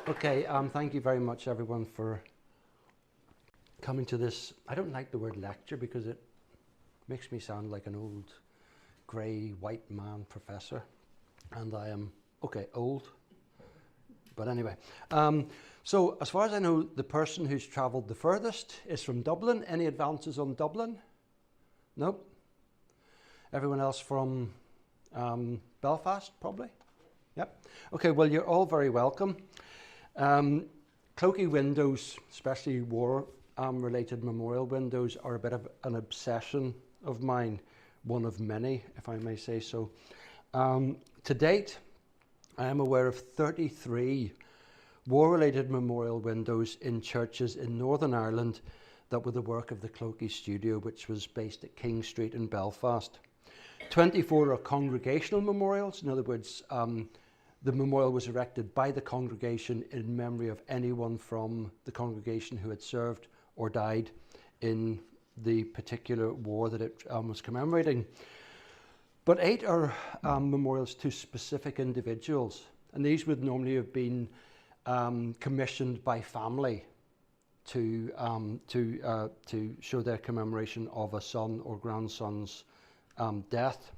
Okay, thank you very much, everyone, for coming to this. I don't like the word lecture because it makes me sound like an old grey white man professor, and I am, okay, old, but anyway. So as far as I know, the person who's travelled the furthest is from Dublin. Any advances on Dublin? Nope. Everyone else from Belfast, probably? Yep. Okay, well, you're all very welcome. Clokey windows, especially war-related memorial windows, are a bit of an obsession of mine, one of many, if I may say so. To date, I am aware of 33 war-related memorial windows in churches in Northern Ireland that were the work of the Clokey studio, which was based at King Street in Belfast. 24 are congregational memorials. In other words, the memorial was erected by the congregation in memory of anyone from the congregation who had served or died in the particular war that it was commemorating. But 8 are memorials to specific individuals, and these would normally have been commissioned by family to show their commemoration of a son or grandson's death.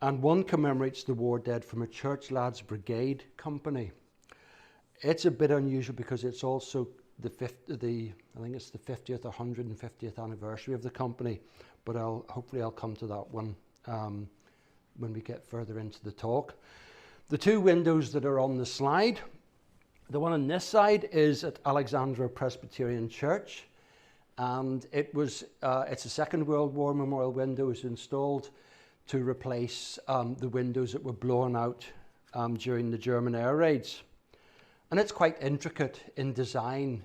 And 1 commemorates the war dead from a Church Lads Brigade company. It's a bit unusual because it's also I think it's the 50th or 150th anniversary of the company, but hopefully I'll come to that one when we get further into the talk. The 2 windows that are on the slide, the one on this side is at Alexandra Presbyterian Church, and it's a Second World War memorial window. It was installed to replace the windows that were blown out during the German air raids. And it's quite intricate in design.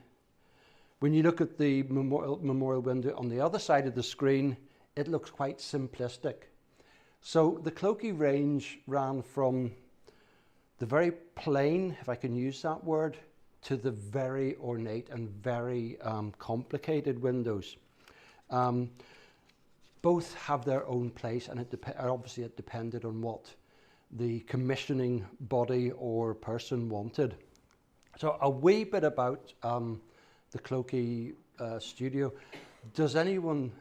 When you look at the memorial window on the other side of the screen, it looks quite simplistic. So the Clokey range ran from the very plain, if I can use that word, to the very ornate and very complicated windows. Both have their own place, and obviously it depended on what the commissioning body or person wanted. So a wee bit about the Clokey studio. Is anyone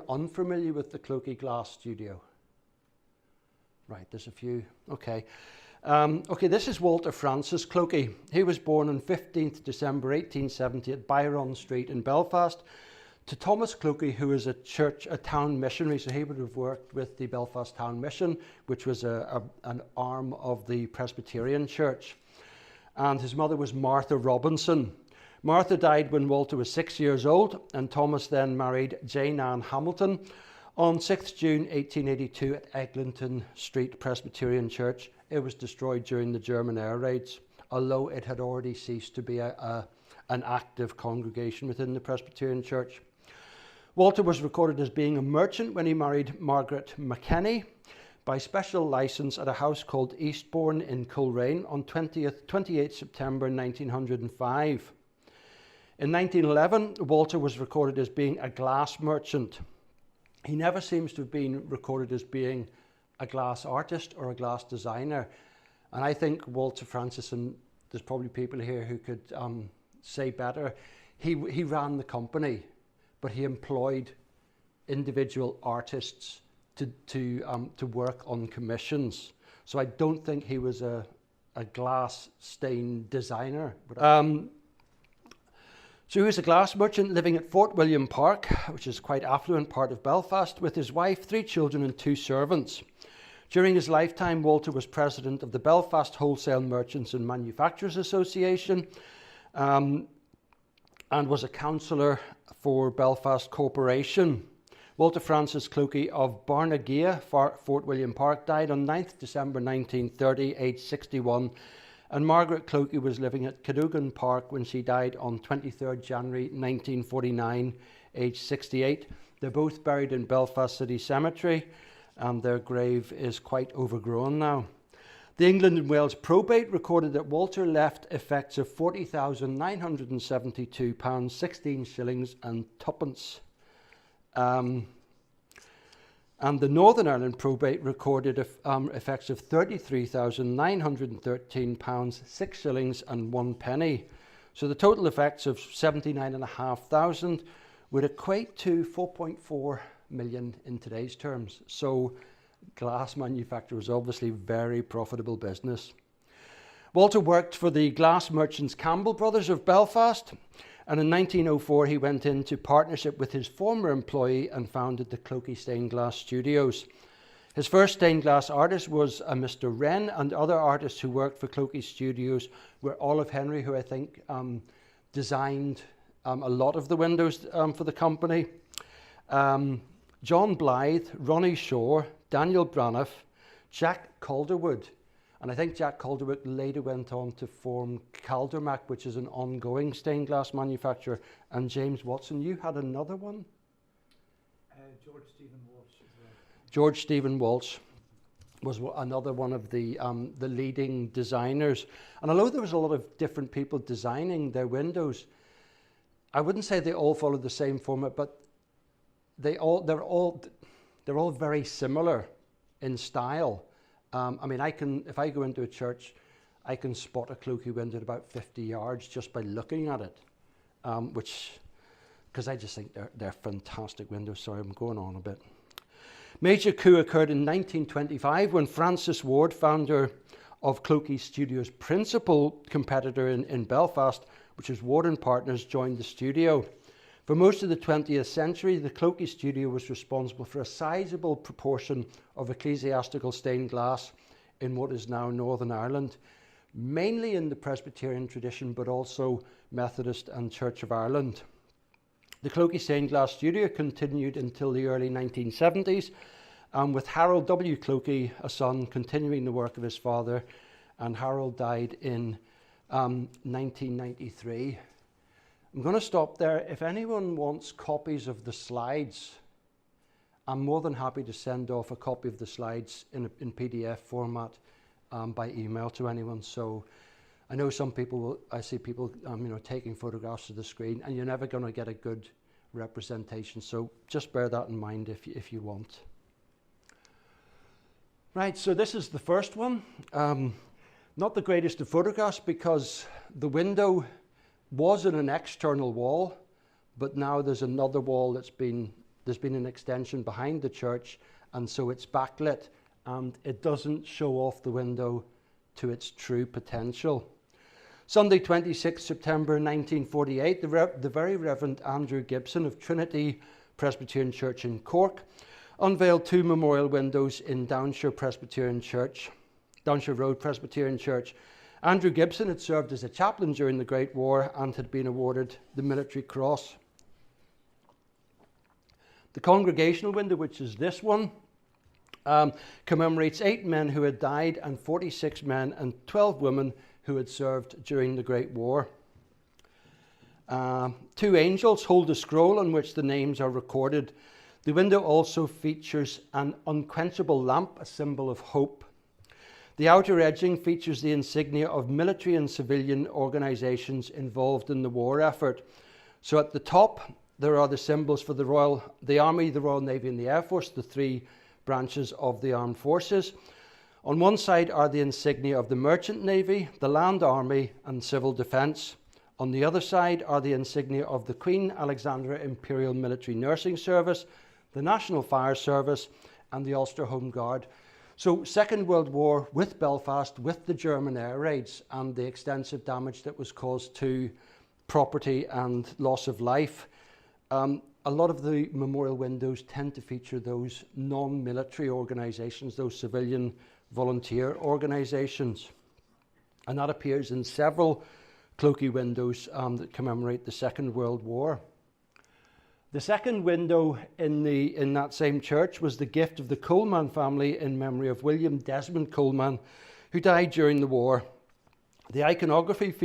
unfamiliar with the Clokey glass studio? Right, there's a few. Okay. Okay, this is Walter Francis Clokey. He was born on 15th December 1870 at Byron Street in Belfast, to Thomas Clokey, who is a town missionary. So he would have worked with the Belfast Town Mission, which was an arm of the Presbyterian Church. And his mother was Martha Robinson. Martha died when Walter was 6 years old, and Thomas then married Jane Ann Hamilton on 6th June 1882 at Eglinton Street Presbyterian Church. It was destroyed during the German air raids, although it had already ceased to be an active congregation within the Presbyterian Church. Walter was recorded as being a merchant when he married Margaret McKenney by special licence at a house called Eastbourne in Coleraine on 28 September 1905. In 1911, Walter was recorded as being a glass merchant. He never seems to have been recorded as being a glass artist or a glass designer. And I think Walter Francis, and there's probably people here who could say better, he ran the company, but he employed individual artists to work on commissions. So I don't think he was a glass stain designer. So he was a glass merchant living at Fort William Park, which is quite affluent part of Belfast, with his wife, 3 children and 2 servants. During his lifetime, Walter was president of the Belfast Wholesale Merchants and Manufacturers Association, and was a councillor for Belfast Corporation. Walter Francis Clokey of Barnagia, Fort William Park, died on 9th December 1930, aged 61, and Margaret Clokey was living at Cadogan Park when she died on 23rd January 1949, aged 68. They're both buried in Belfast City Cemetery, and their grave is quite overgrown now. The England and Wales probate recorded that Walter left effects of £40,972, 16 shillings and twopence. And the Northern Ireland probate recorded effects of £33,913, 6 shillings and 1 penny. So the total effects of 79,500 would equate to 4.4 million in today's terms. So glass manufacture was obviously very profitable business. Walter worked for the glass merchants Campbell Brothers of Belfast, and in 1904 he went into partnership with his former employee and founded the Clokey Stained Glass Studios. His first stained glass artist was a Mr. Wren, and other artists who worked for Clokey Studios were Olive Henry, who I think designed a lot of the windows for the company, John Blythe, Ronnie Shore, Daniel Braniff, Jack Calderwood, and I think Jack Calderwood later went on to form Caldermac, which is an ongoing stained glass manufacturer, and James Watson. You had another one? George Stephen Walsh as well. George Stephen Walsh was another one of the leading designers. And although there was a lot of different people designing their windows, I wouldn't say they all followed the same format, but they're all very similar in style. I mean, if I go into a church, I can spot a Clokey window at about 50 yards just by looking at it, because I just think they're fantastic windows. Sorry, I'm going on a bit. Major coup occurred in 1925 when Francis Ward, founder of Clokey Studios' principal competitor in Belfast, which is Ward and Partners, joined the studio. For most of the 20th century, the Clokey Studio was responsible for a sizable proportion of ecclesiastical stained glass in what is now Northern Ireland, mainly in the Presbyterian tradition, but also Methodist and Church of Ireland. The Clokey Stained Glass Studio continued until the early 1970s, with Harold W. Clokey, a son, continuing the work of his father, and Harold died in 1993. I'm going to stop there. If anyone wants copies of the slides, I'm more than happy to send off a copy of the slides in PDF format by email to anyone. So I know some people I see people taking photographs of the screen, and you're never going to get a good representation. So just bear that in mind if you want. Right, so this is the first one. Not the greatest of photographs, because the window was in an external wall, but now there's another wall there's been an extension behind the church, and so it's backlit, and it doesn't show off the window to its true potential. Sunday, 26 September 1948, the Very Reverend Andrew Gibson of Trinity Presbyterian Church in Cork unveiled 2 memorial windows in Downshire Road Presbyterian Church. Andrew Gibson had served as a chaplain during the Great War and had been awarded the Military Cross. The congregational window, which is this one, commemorates 8 men who had died and 46 men and 12 women who had served during the Great War. 2 angels hold a scroll on which the names are recorded. The window also features an unquenchable lamp, a symbol of hope. The outer edging features the insignia of military and civilian organisations involved in the war effort. So at the top, there are the symbols for the Army, the Royal Navy and the Air Force, the 3 branches of the armed forces. On one side are the insignia of the Merchant Navy, the Land Army and Civil Defence. On the other side are the insignia of the Queen Alexandra Imperial Military Nursing Service, the National Fire Service and the Ulster Home Guard. So Second World War with Belfast, with the German air raids and the extensive damage that was caused to property and loss of life, a lot of the memorial windows tend to feature those non-military organisations, those civilian volunteer organisations. And that appears in several Clokey windows that commemorate the Second World War. The second window in that same church was the gift of the Coleman family in memory of William Desmond Coleman, who died during the war. The iconography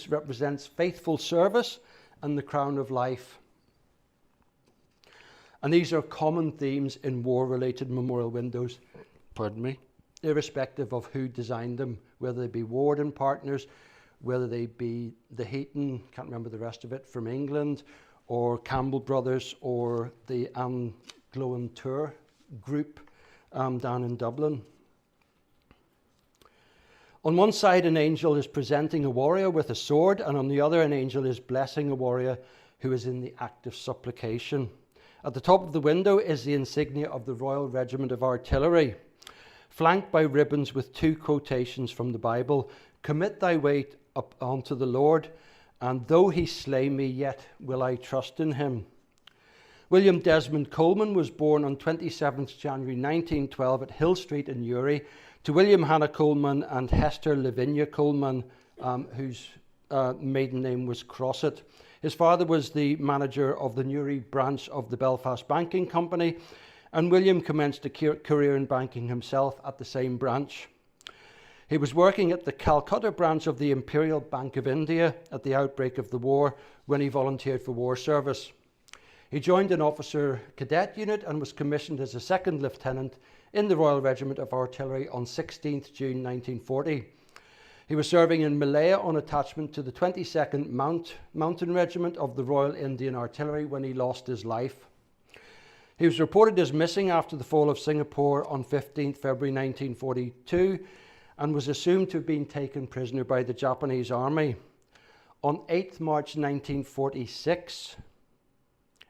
represents faithful service and the crown of life. And these are common themes in war-related memorial windows, irrespective of who designed them, whether they be Ward and Partners, whether they be the Heaton, can't remember the rest of it, from England, or Campbell Brothers, or the Anglo-Tour group down in Dublin. On one side, an angel is presenting a warrior with a sword, and on the other, an angel is blessing a warrior who is in the act of supplication. At the top of the window is the insignia of the Royal Regiment of Artillery, flanked by ribbons with two quotations from the Bible. "Commit thy way up unto the Lord, and though he slay me, yet will I trust in him." William Desmond Coleman was born on 27th January 1912 at Hill Street in Newry to William Hannah Coleman and Hester Lavinia Coleman, whose maiden name was Crossett. His father was the manager of the Newry branch of the Belfast Banking Company, and William commenced a career in banking himself at the same branch. He was working at the Calcutta branch of the Imperial Bank of India at the outbreak of the war when he volunteered for war service. He joined an officer cadet unit and was commissioned as a second lieutenant in the Royal Regiment of Artillery on 16th June 1940. He was serving in Malaya on attachment to the 22nd Mountain Regiment of the Royal Indian Artillery when he lost his life. He was reported as missing after the fall of Singapore on 15th February 1942 and was assumed to have been taken prisoner by the Japanese army. On 8th March 1946,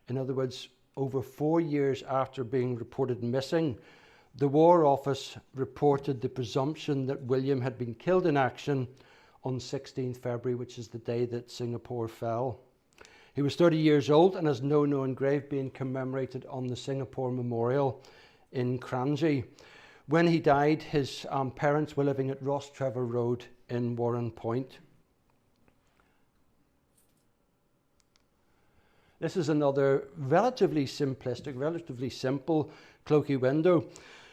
in other words, over 4 years after being reported missing, the War Office reported the presumption that William had been killed in action on 16th February, which is the day that Singapore fell. He was 30 years old and has no known grave, being commemorated on the Singapore Memorial in Cranji. When he died, his parents were living at Ross Trevor Road in Warren Point. This is another relatively simplistic, relatively simple Clokey window.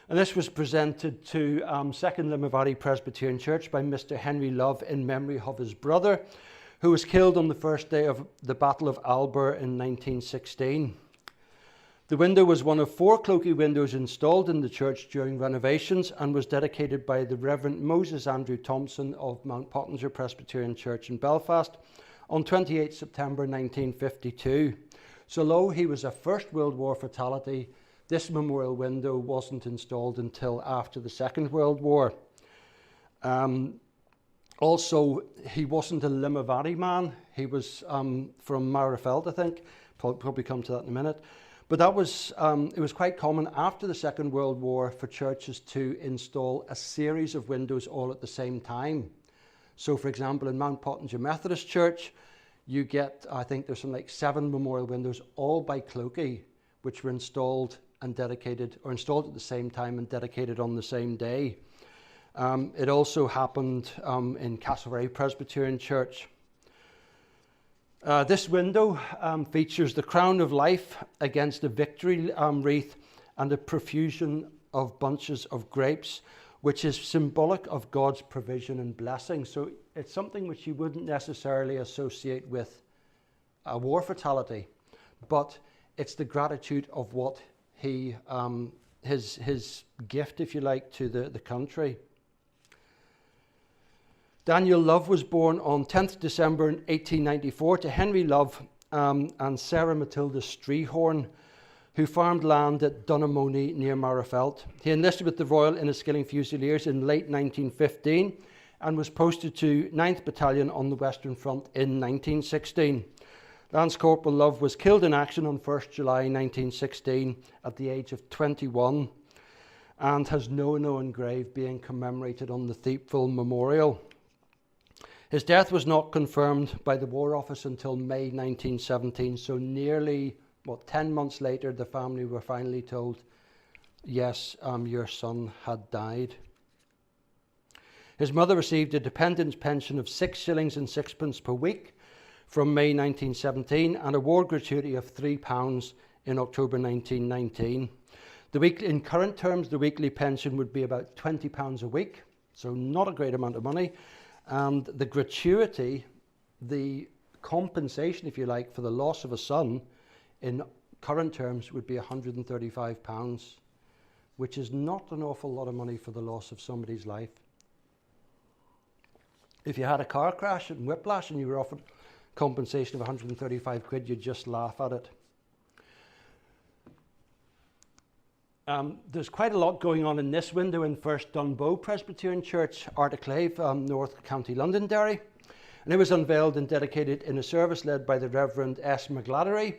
And this was presented to Second Limavady Presbyterian Church by Mr. Henry Love in memory of his brother, who was killed on the first day of the Battle of Alber in 1916. The window was one of 4 Clokey windows installed in the church during renovations and was dedicated by the Reverend Moses Andrew Thompson of Mount Pottinger Presbyterian Church in Belfast on 28 September 1952. So though he was a First World War fatality, this memorial window wasn't installed until after the Second World War. Also, he wasn't a Limavady man. He was from Marifeld, I think. Probably come to that in a minute. But that was it was quite common after the Second World War for churches to install a series of windows all at the same time. So, for example, in Mount Pottinger Methodist Church, you get, I think there's some like 7 memorial windows, all by Clokey, which were installed and dedicated, or installed at the same time and dedicated on the same day. It also happened in Castlereagh Presbyterian Church. This window features the crown of life against a victory wreath and a profusion of bunches of grapes, which is symbolic of God's provision and blessing. So it's something which you wouldn't necessarily associate with a war fatality, but it's the gratitude of what he, his gift, if you like, to the country. Daniel Love was born on 10th December 1894 to Henry Love and Sarah Matilda Strehorn, who farmed land at Dunamony near Marifeld. He enlisted with the Royal Inniskilling Fusiliers in late 1915 and was posted to 9th Battalion on the Western Front in 1916. Lance Corporal Love was killed in action on 1st July 1916 at the age of 21 and has no known grave, being commemorated on the Thiepval Memorial. His death was not confirmed by the War Office until May 1917, so nearly 10 months later, the family were finally told, yes, your son had died. His mother received a dependence pension of 6 shillings and sixpence per week from May 1917 and a war gratuity of £3 in October 1919. In current terms, the weekly pension would be about £20 a week, so not a great amount of money. And the gratuity, the compensation, if you like, for the loss of a son, in current terms would be £135, which is not an awful lot of money for the loss of somebody's life. If you had a car crash and whiplash and you were offered compensation of 135 quid, you'd just laugh at it. There's quite a lot going on in this window in First Dunbow Presbyterian Church, Articlave, North County Londonderry. And it was unveiled and dedicated in a service led by the Reverend S. McGladdery,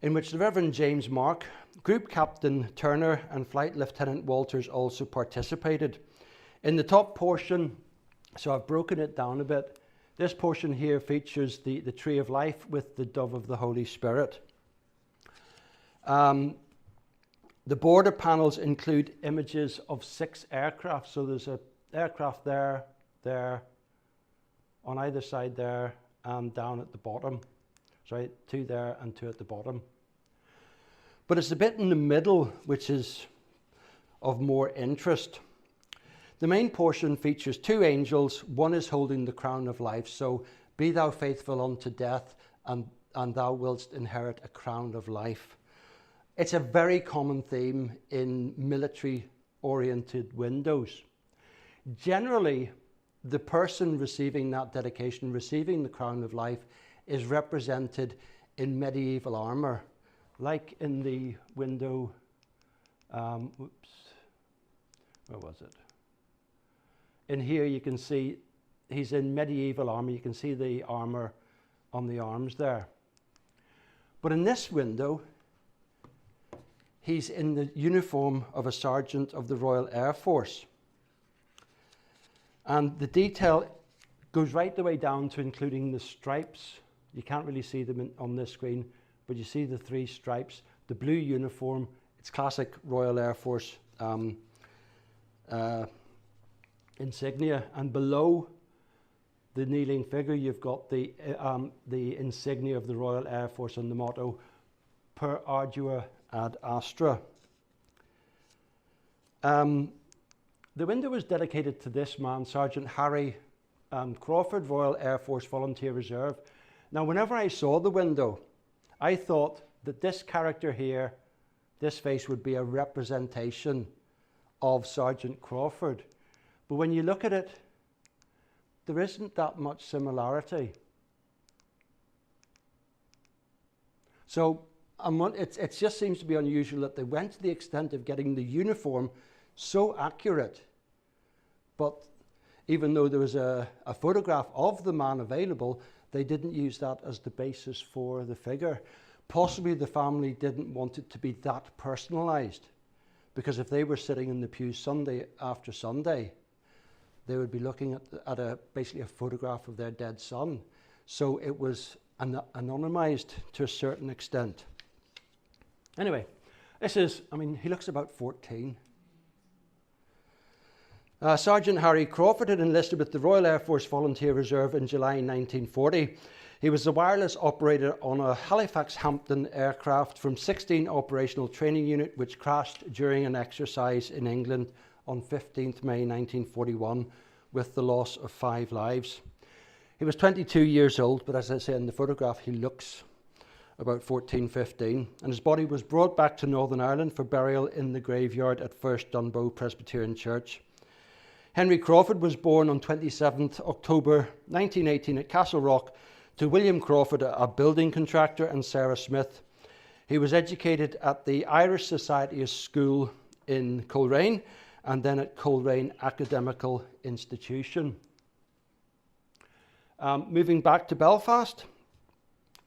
in which the Reverend James Mark, Group Captain Turner and Flight Lieutenant Walters also participated. In the top portion, so I've broken it down a bit, this portion here features the Tree of Life with the Dove of the Holy Spirit. The border panels include images of 6 aircraft. So there's an aircraft there, on either side there, and down at the bottom. Sorry, 2 there and 2 at the bottom. But it's the bit in the middle which is of more interest. The main portion features 2 angels. One is holding the crown of life. So, be thou faithful unto death, and thou wilt inherit a crown of life. It's a very common theme in military-oriented windows. Generally, the person receiving that dedication, receiving the crown of life, is represented in medieval armour, like in the window, where was it? In here you can see he's in medieval armour. You can see the armour on the arms there. But in this window, he's in the uniform of a sergeant of the Royal Air Force. And the detail goes right the way down to including the stripes. You can't really see them on this screen, but you see the 3 stripes, the blue uniform. It's classic Royal Air Force insignia, and below the kneeling figure you've got the insignia of the Royal Air Force and the motto Per Ardua ad Astra. The window was dedicated to this man, Sergeant Harry Crawford, Royal Air Force Volunteer Reserve. Now, whenever I saw the window, I thought that this character here, this face, would be a representation of Sergeant Crawford. But when you look at it, there isn't that much similarity. So it just seems to be unusual that they went to the extent of getting the uniform so accurate, but even though there was a photograph of the man available, they didn't use that as the basis for the figure. Possibly the family didn't want it to be that personalised, because if they were sitting in the pew Sunday after Sunday, they would be looking at basically a photograph of their dead son. So it was anonymised to a certain extent. Anyway, this is, he looks about 14. Sergeant Harry Crawford had enlisted with the Royal Air Force Volunteer Reserve in July 1940. He was the wireless operator on a Halifax Hampton aircraft from 16 Operational Training Unit, which crashed during an exercise in England on 15th May 1941 with the loss of 5 lives. He was 22 years old, but as I say in the photograph, he looks about 14, 15, and his body was brought back to Northern Ireland for burial in the graveyard at First Dunbow Presbyterian Church. Henry Crawford was born on 27th October 1918 at Castle Rock to William Crawford, a building contractor, and Sarah Smith. He was educated at the Irish Society School in Coleraine and then at Coleraine Academical Institution. Moving back to Belfast,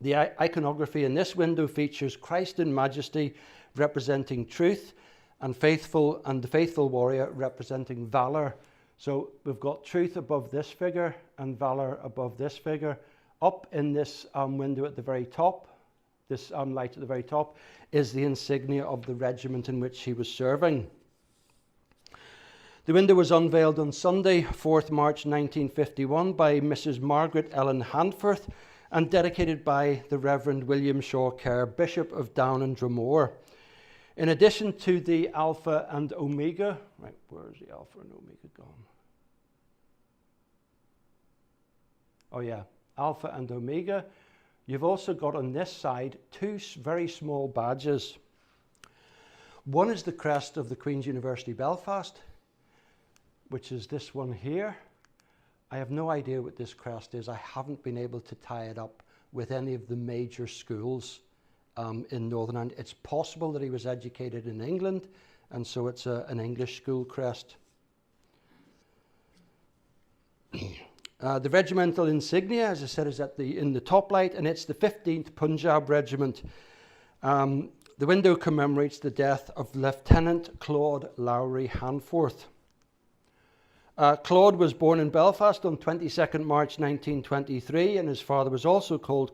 the iconography in this window features Christ in Majesty representing truth and the faithful warrior representing valour. So we've got truth above this figure and valour above this figure. Up in this window at the very top, this light at the very top, is the insignia of the regiment in which he was serving. The window was unveiled on Sunday, 4th March 1951 by Mrs. Margaret Ellen Handforth and dedicated by the Reverend William Shaw Kerr, Bishop of Down and Dromore. In addition to the Alpha and Omega, right, where's the Alpha and Omega gone? Oh yeah, Alpha and Omega. You've also got on this side 2 very small badges. One is the crest of the Queen's University Belfast, which is this one here. I have no idea what this crest is. I haven't been able to tie it up with any of the major schools in Northern Ireland. It's possible that he was educated in England and so it's an English school crest. The regimental insignia, as I said, is in the top light, and it's the 15th Punjab Regiment. The window commemorates the death of Lieutenant Claude Lowry Hanforth. Claude was born in Belfast on 22nd March 1923, and his father was also called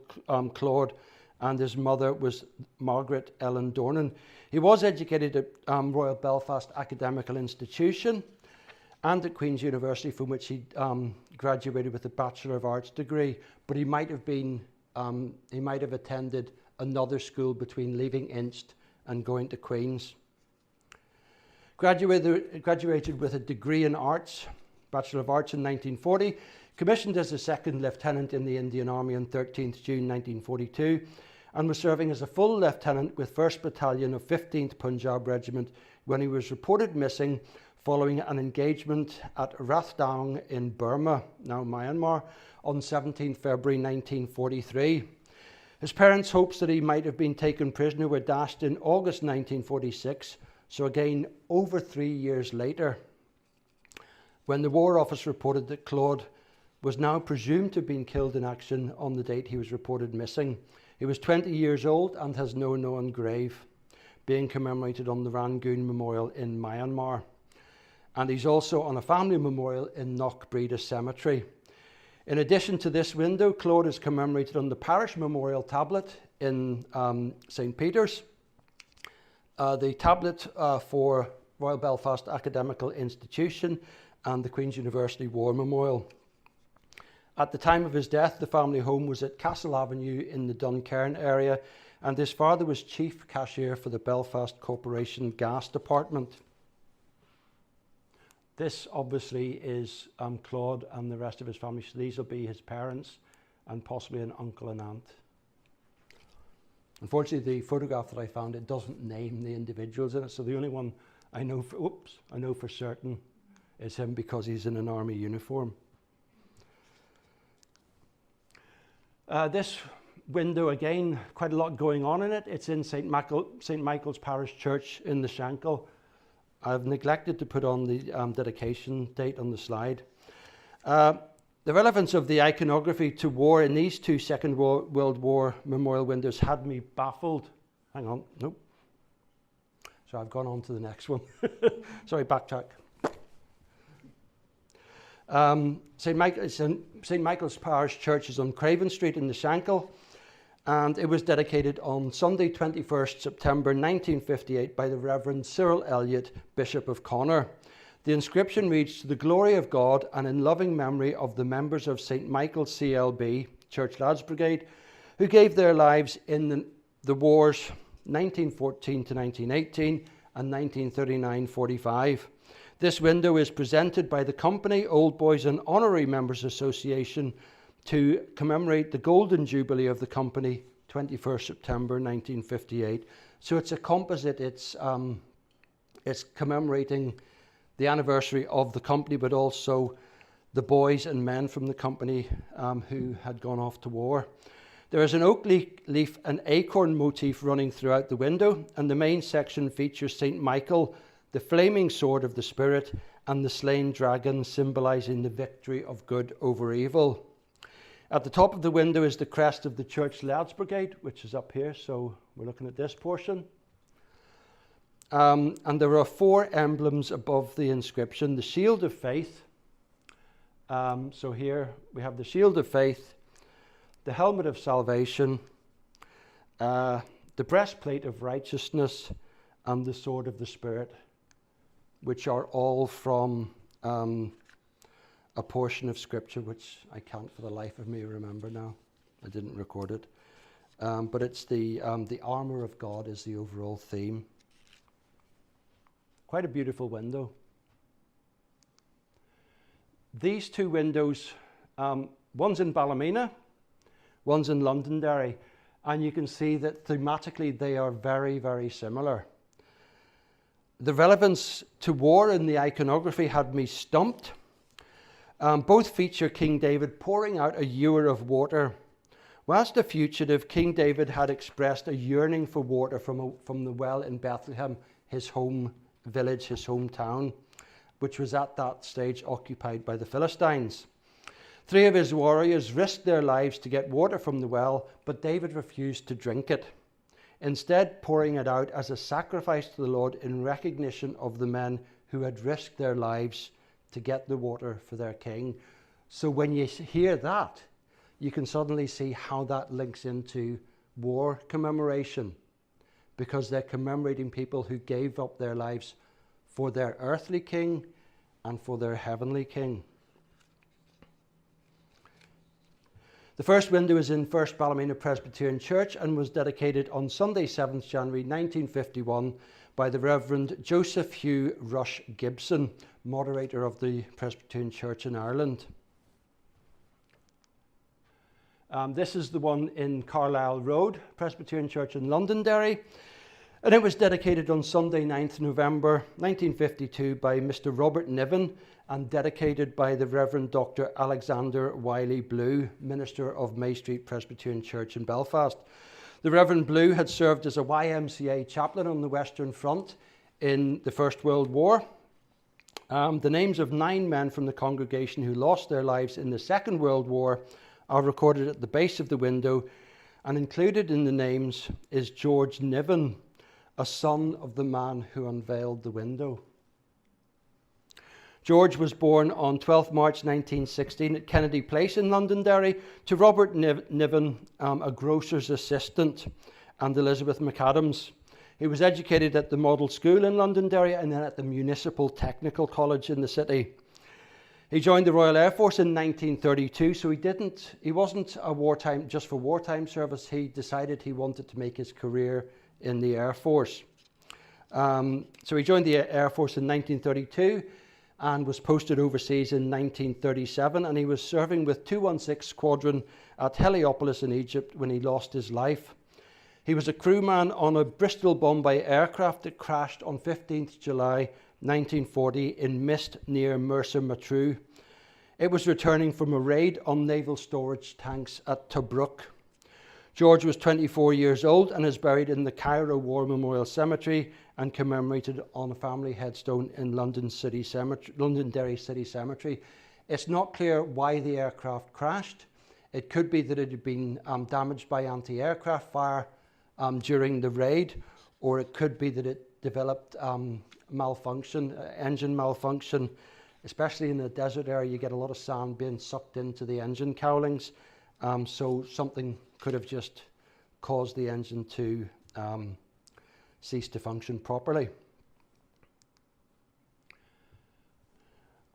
Claude, and his mother was Margaret Ellen Dornan. He was educated at Royal Belfast Academical Institution and at Queen's University, from which he graduated with a Bachelor of Arts degree, but he might have attended another school between leaving Inst and going to Queen's. Graduated with a degree in arts, Bachelor of Arts in 1940, commissioned as a second lieutenant in the Indian Army on 13th June 1942, and was serving as a full lieutenant with 1st Battalion of 15th Punjab Regiment when he was reported missing following an engagement at Rathdang in Burma, now Myanmar, on 17 February 1943. His parents' hopes that he might have been taken prisoner were dashed in August 1946, so again over 3 years later, when the War Office reported that Claude was now presumed to have been killed in action on the date he was reported missing. He was 20 years old and has no known grave, being commemorated on the Rangoon Memorial in Myanmar. And he's also on a family memorial in Knockbreda Cemetery. In addition to this window, Claude is commemorated on the parish memorial tablet in St. Peter's, the tablet for Royal Belfast Academical Institution, and the Queen's University War Memorial. At the time of his death, the family home was at Castle Avenue in the Duncairn area, and his father was chief cashier for the Belfast Corporation Gas Department. This obviously is Claude and the rest of his family, so these will be his parents and possibly an uncle and aunt. Unfortunately, the photograph that I found, it doesn't name the individuals in it, so the only one I know for certain is him because he's in an army uniform. This window, again, quite a lot going on in it. It's in St. Michael's Parish Church in the Shankill. I've neglected to put on the dedication date on the slide. The relevance of the iconography to war in these two Second World War memorial windows had me baffled. Hang on, nope. So I've gone on to the next one. Sorry, backtrack. St. Michael's Parish Church is on Craven Street in the Shankill, and it was dedicated on Sunday 21st September 1958 by the Reverend Cyril Elliott, Bishop of Connor. The inscription reads, "To the glory of God and in loving memory of the members of St. Michael's CLB, Church Lads Brigade, who gave their lives in the wars 1914 to 1918 and 1939-45. This window is presented by the Company, Old Boys and Honorary Members Association to commemorate the Golden Jubilee of the Company, 21st September 1958. So it's a composite, it's commemorating the anniversary of the Company, but also the boys and men from the Company who had gone off to war. There is an oak leaf and acorn motif running throughout the window, and the main section features St. Michael, the flaming sword of the Spirit, and the slain dragon, symbolizing the victory of good over evil. At the top of the window is the crest of the Church Lads Brigade, which is up here, so we're looking at this portion. And there are four emblems above the inscription. The Shield of Faith. So here we have the Shield of Faith, the Helmet of Salvation, the Breastplate of Righteousness, and the Sword of the Spirit, which are all from a portion of Scripture which I can't for the life of me remember now. I didn't record it. But it's the armour of God is the overall theme. Quite a beautiful window. These two windows, one's in Ballymena, one's in Londonderry, and you can see that thematically they are very, very similar. The relevance to war in the iconography had me stumped. Both feature King David pouring out a ewer of water. Whilst a fugitive, King David had expressed a yearning for water from the well in Bethlehem, his home village, his hometown, which was at that stage occupied by the Philistines. 3 of his warriors risked their lives to get water from the well, but David refused to drink it, instead pouring it out as a sacrifice to the Lord in recognition of the men who had risked their lives to get the water for their king. So when you hear that, you can suddenly see how that links into war commemoration, because they're commemorating people who gave up their lives for their earthly king and for their heavenly king. The first window is in First Ballymena Presbyterian Church and was dedicated on Sunday 7th January 1951 by the Reverend Joseph Hugh Rush Gibson, moderator of the Presbyterian Church in Ireland. This is the one in Carlisle Road, Presbyterian Church in Londonderry, and it was dedicated on Sunday 9th November 1952 by Mr. Robert Niven and dedicated by the Reverend Dr. Alexander Wiley Blue, minister of May Street Presbyterian Church in Belfast. The Reverend Blue had served as a YMCA chaplain on the Western Front in the First World War. The names of 9 men from the congregation who lost their lives in the Second World War are recorded at the base of the window, and included in the names is George Niven, a son of the man who unveiled the window. George was born on 12th March 1916 at Kennedy Place in Londonderry to Robert Niven, a grocer's assistant, and Elizabeth McAdams. He was educated at the Model School in Londonderry and then at the Municipal Technical College in the city. He joined the Royal Air Force in 1932, so he wasn't a wartime, just for wartime service. He decided he wanted to make his career in the Air Force. So he joined the Air Force in 1932 and was posted overseas in 1937, and he was serving with 216 Squadron at Heliopolis in Egypt when he lost his life. He was a crewman on a Bristol Bombay aircraft that crashed on 15th July 1940 in mist near Mersa Matruh. It was returning from a raid on naval storage tanks at Tobruk. George was 24 years old and is buried in the Cairo War Memorial Cemetery and commemorated on a family headstone in Londonderry City Cemetery. It's not clear why the aircraft crashed. It could be that it had been damaged by anti-aircraft fire during the raid, or it could be that it developed malfunction, engine malfunction. Especially in the desert area, you get a lot of sand being sucked into the engine cowlings. So something could have just caused the engine to cease to function properly.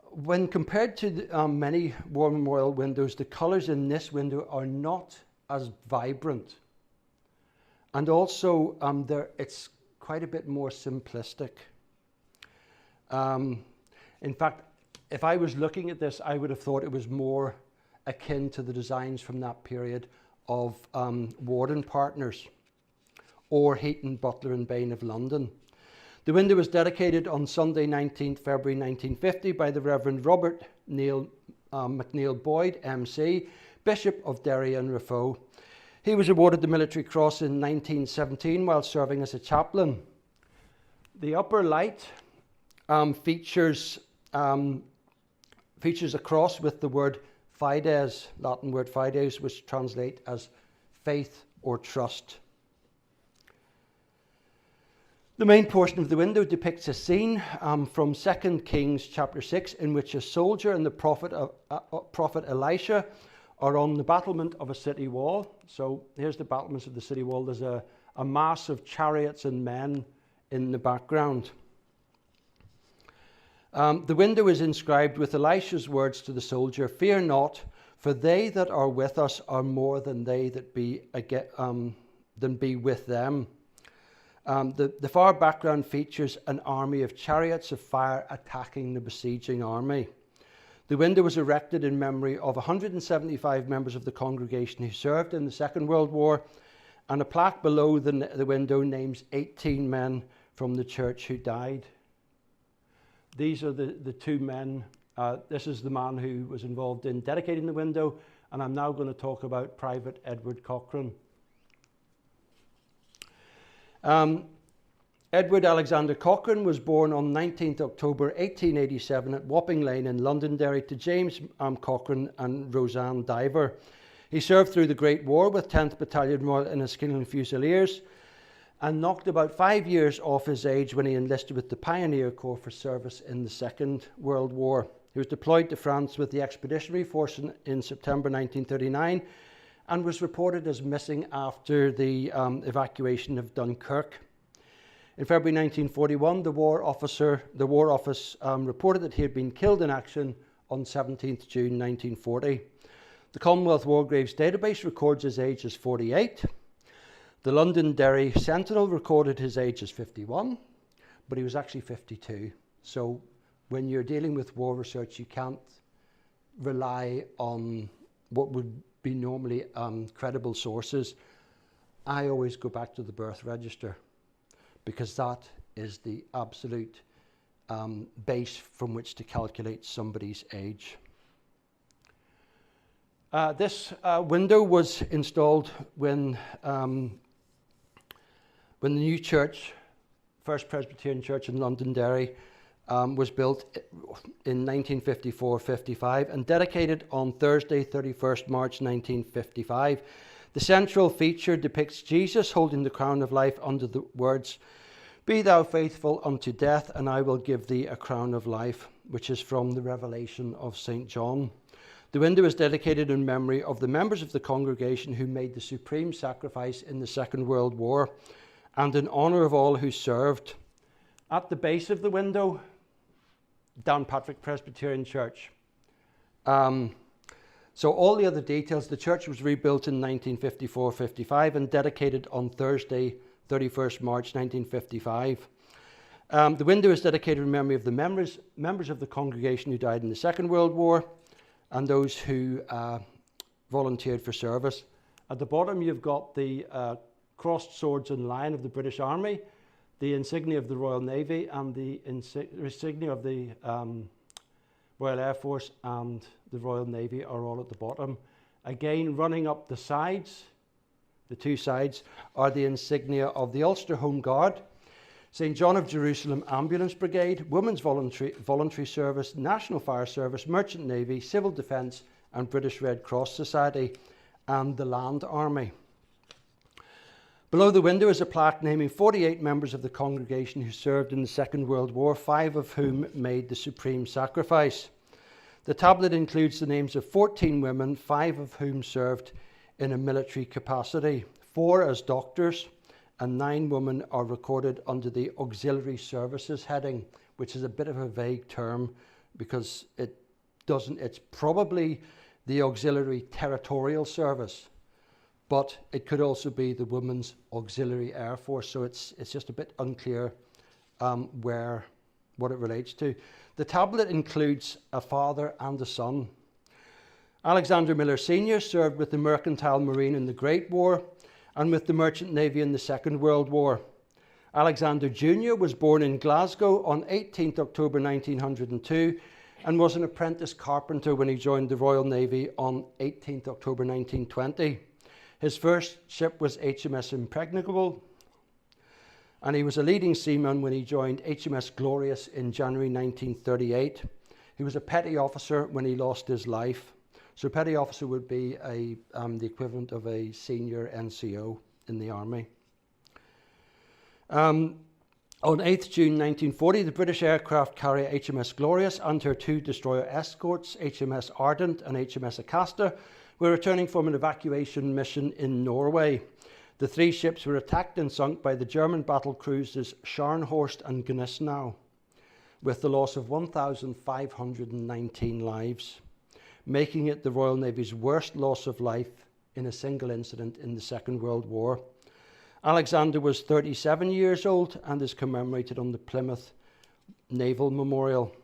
When compared to many war memorial windows, the colours in this window are not as vibrant. And also, it's quite a bit more simplistic. In fact, if I was looking at this, I would have thought it was more akin to the designs from that period of Warden Partners or Heaton, Butler and Bain of London. The window was dedicated on Sunday 19th February 1950 by the Reverend Robert McNeill Boyd, MC, Bishop of Derry and Raphoe. He was awarded the Military Cross in 1917 while serving as a chaplain. The upper light features a cross with the word fides, Latin word fides, which translate as faith or trust. The main portion of the window depicts a scene from 2 Kings chapter 6 in which a soldier and the prophet Elisha are on the battlement of a city wall. So here's the battlements of the city wall. There's a mass of chariots and men in the background. The window is inscribed with Elisha's words to the soldier, "Fear not, for they that are with us are more than they that be with them." The far background features an army of chariots of fire attacking the besieging army. The window was erected in memory of 175 members of the congregation who served in the Second World War, and a plaque below the window names 18 men from the church who died. These are the 2 men. This is the man who was involved in dedicating the window, and I'm now going to talk about Private Edward Cochrane. Edward Alexander Cochrane was born on 19th October 1887 at Wapping Lane in Londonderry to James Cochrane and Roseanne Diver. He served through the Great War with 10th Battalion Royal Enniskillen Fusiliers and knocked about 5 years off his age when he enlisted with the Pioneer Corps for service in the Second World War. He was deployed to France with the Expeditionary Force in September 1939 and was reported as missing after the evacuation of Dunkirk. In February 1941, the War Office reported that he had been killed in action on 17th June 1940. The Commonwealth War Graves database records his age as 48. The Londonderry Sentinel recorded his age as 51, but he was actually 52. So when you're dealing with war research, you can't rely on what would be normally credible sources. I always go back to the birth register because that is the absolute base from which to calculate somebody's age. This window was installed when the new church, First Presbyterian Church in Londonderry, was built in 1954-55 and dedicated on Thursday, 31st March 1955. The central feature depicts Jesus holding the crown of life under the words, "Be thou faithful unto death, and I will give thee a crown of life," which is from the Revelation of St. John. The window is dedicated in memory of the members of the congregation who made the supreme sacrifice in the Second World War, and in honour of all who served. At the base of the window, Downpatrick Presbyterian Church. So all the other details, the church was rebuilt in 1954-55 and dedicated on Thursday, 31st March 1955. The window is dedicated in memory of the members of the congregation who died in the Second World War and those who volunteered for service. At the bottom, you've got the crossed swords and lion of the British Army, the insignia of the Royal Navy, and the insignia of the Royal Air Force and the Royal Navy are all at the bottom. Again, running up the sides, the two sides, are the insignia of the Ulster Home Guard, St. John of Jerusalem Ambulance Brigade, Women's Voluntary Service, National Fire Service, Merchant Navy, Civil Defence and British Red Cross Society, and the Land Army. Below the window is a plaque naming 48 members of the congregation who served in the Second World War, 5 of whom made the supreme sacrifice. The tablet includes the names of 14 women, 5 of whom served in a military capacity, 4 as doctors, and 9 women are recorded under the auxiliary services heading, which is a bit of a vague term because it's probably the auxiliary territorial service, but it could also be the Women's Auxiliary Air Force, so it's just a bit unclear what it relates to. The tablet includes a father and a son. Alexander Miller Sr. served with the Mercantile Marine in the Great War and with the Merchant Navy in the Second World War. Alexander Jr. was born in Glasgow on 18th October 1902 and was an apprentice carpenter when he joined the Royal Navy on 18th October 1920. His first ship was HMS Impregnable, and he was a leading seaman when he joined HMS Glorious in January 1938. He was a petty officer when he lost his life. So petty officer would be the equivalent of a senior NCO in the army. On 8th June 1940, the British aircraft carrier HMS Glorious and her 2 destroyer escorts, HMS Ardent and HMS Acasta, were returning from an evacuation mission in Norway. The 3 ships were attacked and sunk by the German battle cruisers Scharnhorst and Gneisenau, with the loss of 1,519 lives, making it the Royal Navy's worst loss of life in a single incident in the Second World War. Alexander was 37 years old and is commemorated on the Plymouth Naval Memorial.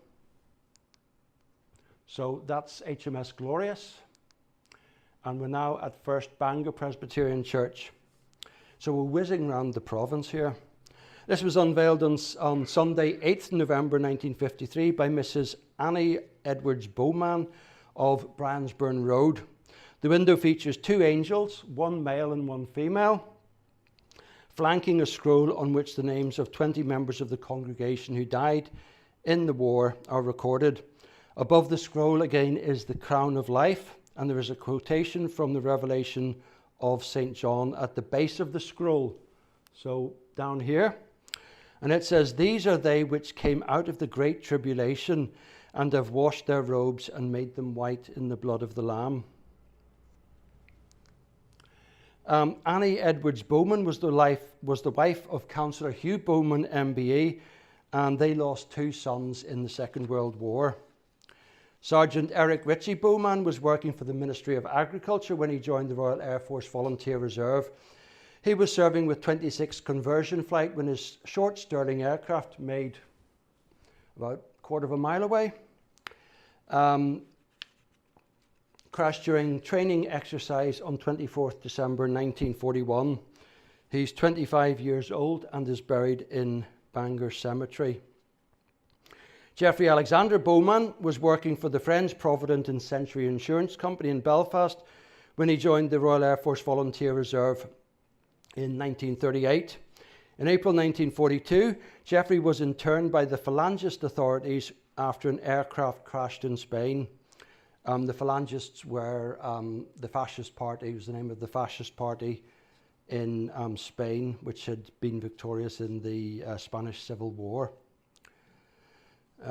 So that's HMS Glorious. And we're now at First Bangor Presbyterian Church. So we're whizzing around the province here. This was unveiled on Sunday, 8th November 1953 by Mrs. Annie Edwards Bowman of Bryansburn Road. The window features 2 angels, 1 male and 1 female. flanking a scroll on which the names of 20 members of the congregation who died in the war are recorded. Above the scroll again is the crown of life, and there is a quotation from the Revelation of St. John at the base of the scroll. So down here, and it says, "These are they which came out of the great tribulation and have washed their robes and made them white in the blood of the Lamb." Annie Edwards Bowman was the wife of Councillor Hugh Bowman, MBE, and they lost 2 sons in the Second World War. Sergeant Eric Ritchie Bowman was working for the Ministry of Agriculture when he joined the Royal Air Force Volunteer Reserve. He was serving with 26 conversion flight when his short Stirling aircraft, made about a quarter of a mile away, crashed during training exercise on 24th December 1941. He's 25 years old and is buried in Bangor Cemetery. Geoffrey Alexander Bowman was working for the Friends Provident and Century Insurance Company in Belfast when he joined the Royal Air Force Volunteer Reserve in 1938. In April 1942, Geoffrey was interned by the Phalangist authorities after an aircraft crashed in Spain. The Phalangists were the fascist party. It was the name of the fascist party in Spain, which had been victorious in the Spanish Civil War,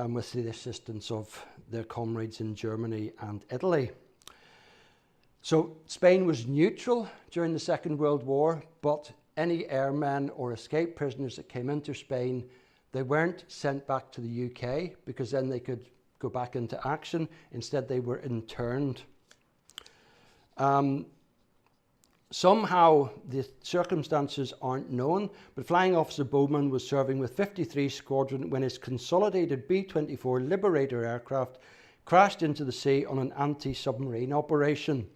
with the assistance of their comrades in Germany and Italy. So Spain was neutral during the Second World War, but any airmen or escaped prisoners that came into Spain, they weren't sent back to the UK because then they could go back into action. Instead, they were interned. Somehow, the circumstances aren't known, but Flying Officer Bowman was serving with 53 Squadron when his consolidated B-24 Liberator aircraft crashed into the sea on an anti-submarine operation.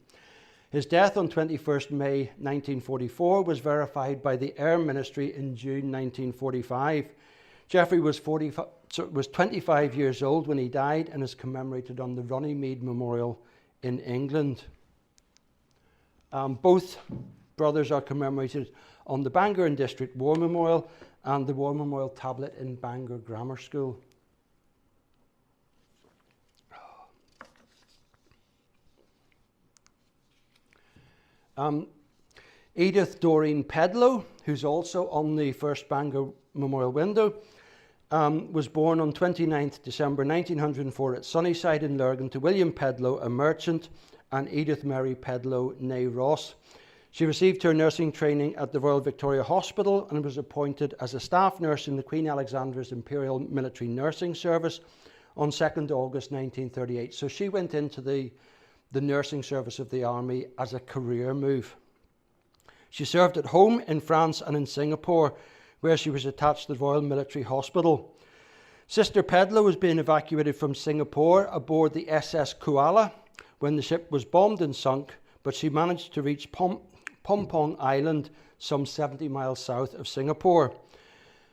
His death on 21st May 1944 was verified by the Air Ministry in June 1945. Geoffrey was 25 years old when he died and is commemorated on the Runnymede Memorial in England. Both brothers are commemorated on the Bangor and District War Memorial and the War Memorial tablet in Bangor Grammar School. Edith Doreen Pedlow, who's also on the first Bangor Memorial window, was born on 29th December 1904 at Sunnyside in Lurgan to William Pedlow, a merchant, and Edith Mary Pedlow, née Ross. She received her nursing training at the Royal Victoria Hospital and was appointed as a staff nurse in the Queen Alexandra's Imperial Military Nursing Service on 2nd August 1938. So she went into the nursing service of the army as a career move. She served at home in France and in Singapore, where she was attached to the Royal Military Hospital. Sister Pedlow was being evacuated from Singapore aboard the SS Koala when the ship was bombed and sunk, but she managed to reach Pompong Island, some 70 miles south of Singapore.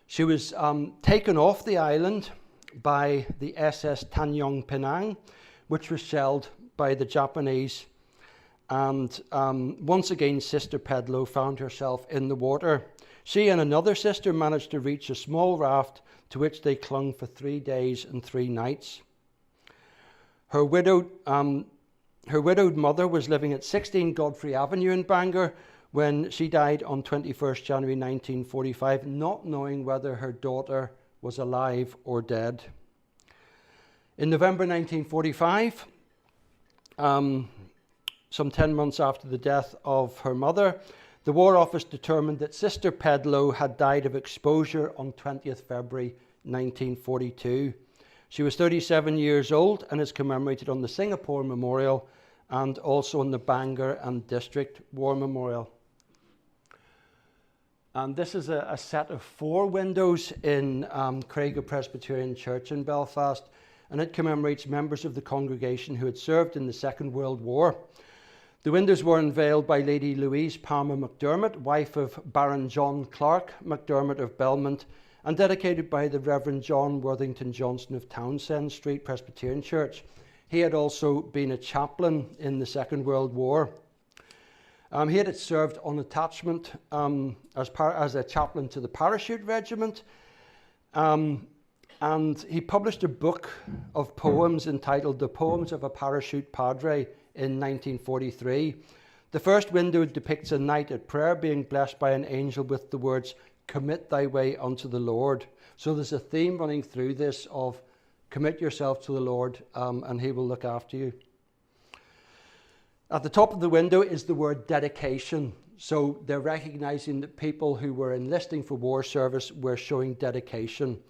She was taken off the island by the SS Tanyong Penang, which was shelled by the Japanese. And once again, Sister Pedlow found herself in the water. She and another sister managed to reach a small raft to which they clung for 3 days and 3 nights. Her widowed mother was living at 16 Godfrey Avenue in Bangor when she died on 21st January 1945, not knowing whether her daughter was alive or dead. In November 1945, some 10 months after the death of her mother, the War Office determined that Sister Pedlow had died of exposure on 20th February 1942. She was 37 years old and is commemorated on the Singapore Memorial and also on the Bangor and District War Memorial. And this is a set of 4 windows in Craigor Presbyterian Church in Belfast, and it commemorates members of the congregation who had served in the Second World War. The windows were unveiled by Lady Louise Palmer McDermott, wife of Baron John Clark McDermott of Belmont, and dedicated by the Reverend John Worthington Johnson of Townsend Street Presbyterian Church. He had also been a chaplain in the Second World War. He had served on attachment as a chaplain to the parachute regiment. And he published a book of poems entitled The Poems of a Parachute Padre in 1943. The first window depicts a night at prayer being blessed by an angel with the words, "Commit thy way unto the Lord." So there's a theme running through this of commit yourself to the Lord and he will look after you. At the top of the window is the word dedication. So they're recognizing that people who were enlisting for war service were showing dedication.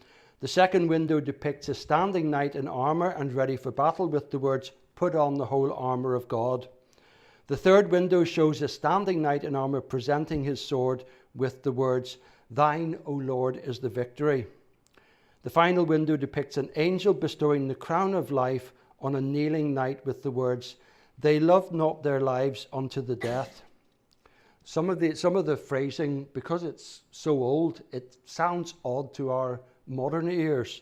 The second window depicts a standing knight in armour and ready for battle with the words, "Put on the whole armour of God." The third window shows a standing knight in armour presenting his sword with the words, "Thine, O Lord, is the victory." The final window depicts an angel bestowing the crown of life on a kneeling knight with the words, "They loved not their lives unto the death." Some of the phrasing, because it's so old, it sounds odd to our modern ears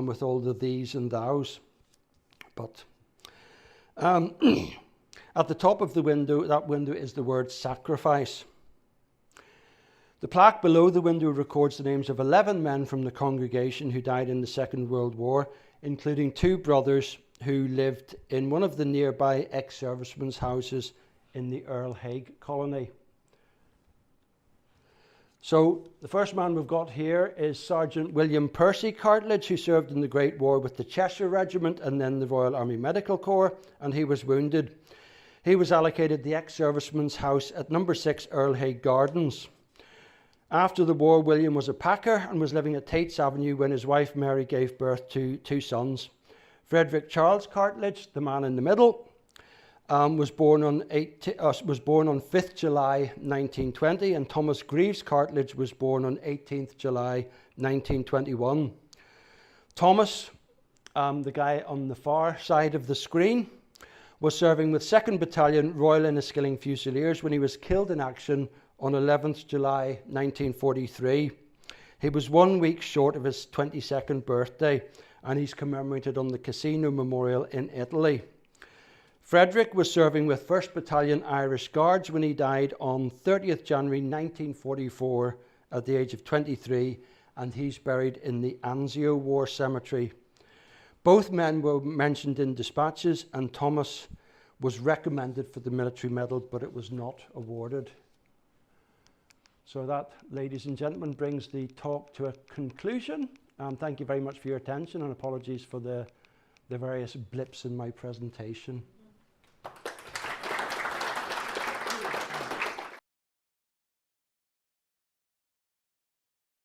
with all the these and thous. But at the top of the window, that window is the word sacrifice. The plaque below the window records the names of 11 men from the congregation who died in the Second World War, including 2 brothers who lived in one of the nearby ex-servicemen's houses in the Earl Haig colony. So the first man we've got here is Sergeant William Percy Cartledge, who served in the Great War with the Cheshire Regiment and then the Royal Army Medical Corps, and he was wounded. He was allocated the ex-serviceman's house at number 6 Earl Haig Gardens. After the war, William was a packer and was living at Tates Avenue when his wife Mary gave birth to 2 sons. Frederick Charles Cartledge, the man in the middle, was born on 5th July 1920, and Thomas Greaves Cartledge was born on 18th July 1921. Thomas, the guy on the far side of the screen, was serving with 2nd Battalion Royal Enniskilling Fusiliers when he was killed in action on 11th July 1943. He was 1 week short of his 22nd birthday, and he's commemorated on the Casino Memorial in Italy. Frederick was serving with 1st Battalion Irish Guards when he died on 30th January 1944 at the age of 23, and he's buried in the Anzio War Cemetery. Both men were mentioned in dispatches, and Thomas was recommended for the military medal, but it was not awarded. So that, ladies and gentlemen, brings the talk to a conclusion. Thank you very much for your attention, and apologies for the various blips in my presentation.